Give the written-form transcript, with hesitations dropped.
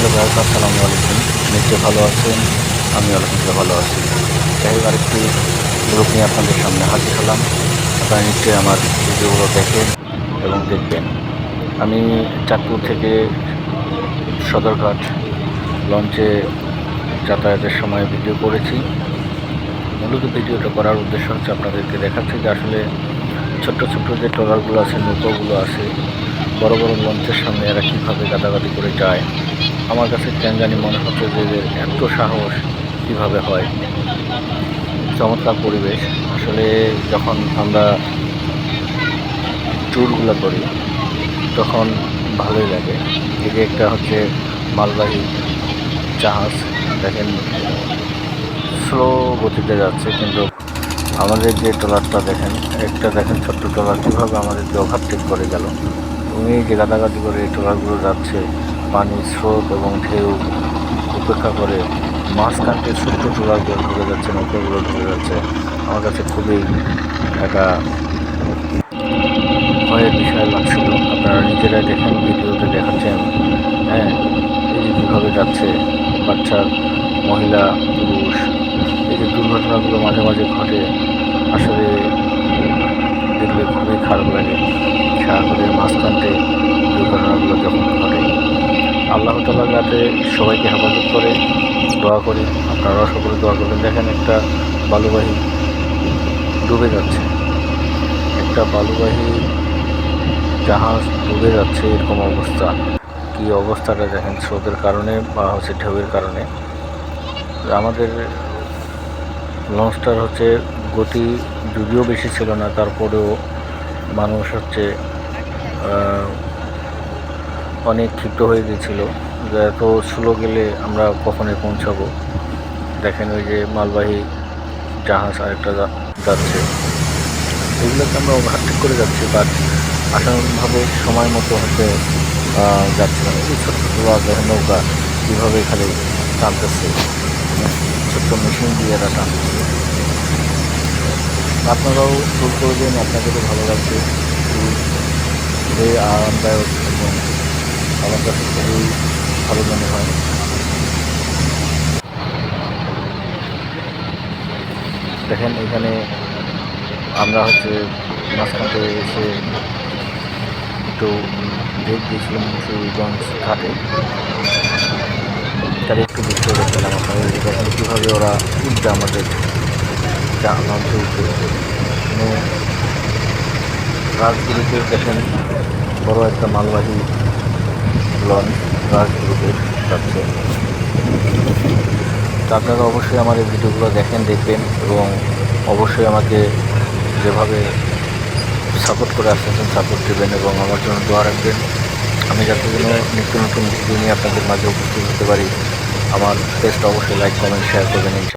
Hello guys, আসসালামু আলাইকুম। নিশ্চয় ভালো আছেন, আমি আলহামদুলিল্লাহ ভালো আছি। যাই হোক, আরেকটি গ্রুপ নিয়ে আপনাদের সামনে হাজির হলাম। আপনারা নিশ্চয়ই আমার ভিডিওগুলো দেখেন এবং দেখবেন। আমি চাঁদপুর থেকে সদরঘাট লঞ্চে যাতায়াতের সময় ভিডিও করেছি। মূলত ভিডিওটা করার উদ্দেশ্য হচ্ছে আপনাদেরকে দেখাচ্ছি যে আসলে ছোট্ট ছোট্ট যে ট্রলারগুলো আছে, নৌকোগুলো আছে, বড় বড় লঞ্চের সামনে এরা কীভাবে গাদাগাদি করে যায়। আমার কাছে কেন জানি মনে হচ্ছে যে এদের এত সাহস কীভাবে হয়। চমৎকার পরিবেশ। আসলে যখন আমরা ট্যুরগুলো করি তখন ভালোই লাগে। এই যে একটা হচ্ছে মালবাহী জাহাজ, দেখেন স্লো গতিতে যাচ্ছে, কিন্তু আমাদের যে ট্রলারটা দেখেন, দেখেন ছোট্ট ট্রলার কীভাবে আমাদেরকে ওভারটেক করে গেল। উনি যে গাদাগাদি করে এই ট্রলারগুলো যাচ্ছে পানির স্রোত এবং ঢেউ উপেক্ষা করে, মাঝখানকে ছোট্ট ট্রলারগুলো ঢুকে যাচ্ছে, নৌকাগুলো ঢুকে যাচ্ছে। আমার কাছে খুবই একটা ভয়ের বিষয় লাগছিল। আপনারা নিজেরাই দেখেন, ভিডিওতে দেখাচ্ছেন। হ্যাঁ, এই যে কীভাবে যাচ্ছে বাচ্চা, মহিলা, পুরুষ। এই যে দুর্ঘটনাগুলো মাঝে মাঝে ঘটে, আসলে দেখলে খুবই খারাপ লাগে। সাগরের মাঝখানতে দুর্ঘটনাগুলো যখন ঘটে, আল্লাহ তাআলা যাতে সবাইকে হেফাজত করে দোয়া করি। আপনারাও সকলে দোয়া করবেন। দেখেন একটা বালুবাহী ডুবে যাচ্ছে, একটা বালুবাহী জাহাজ ডুবে যাচ্ছে, এরকম অবস্থা। কি অবস্থাটা দেখেন, স্রোতের কারণে বা হচ্ছে ঢেউয়ের কারণে। আমাদের লঞ্চটার হচ্ছে গতি যদিও বেশি ছিল না, তারপরেও মানুষ হচ্ছে অনেক ক্ষিপ্ত হয়ে গিয়েছিল যে এত স্লো গেলে আমরা কখনোই পৌঁছাবো। দেখেন ওই যে মালবাহী জাহাজ আরেকটা যাচ্ছে, এগুলোকে আমরা ওভারটেক করে যাচ্ছি, বাট আসাভাবে সময় মতো হচ্ছে যাচ্ছে না। এই ছোট্ট দেখেন নৌকা কীভাবে খালি টানতেছে, ছোট্ট মেশিন দিয়ে এরা টানতেছে। আপনারাও ট্যুর করবেন, আপনাদেরও ভালো লাগবে। খুবই আরামদায়ক এবং আমার কাছে খুবই ভালো মনে হয়। দেখেন এখানে আমরা হচ্ছে মাঝখানতে এসে একটু ব্রেক দিয়েছিলাম মুন্সিগঞ্জ ঘাটে, তার একটু দৃশ্য দেখছিলাম। আপনাদের দেখেন কীভাবে ওরা উঠবে আমাদের লঞ্চে উঠবে। রাজগুরুতে দেখেন বড় একটা মালবাহী লঞ্চ রাজগুরুতে যাচ্ছে। তো আপনারা অবশ্যই আমার এই ভিডিওগুলো দেখবেন এবং অবশ্যই আমাকে যেভাবে সাপোর্ট করে আসতেছেন সাপোর্ট দেবেন এবং আমার জন্য দোয়া রাখবেন। আমি যাতে যেন নিত্য নতুন ভিডিও নিয়ে আপনাদের মাঝে উপস্থিত হতে পারি। আমার পেজটা অবশ্যই লাইক, কমেন্ট, শেয়ার করবেন।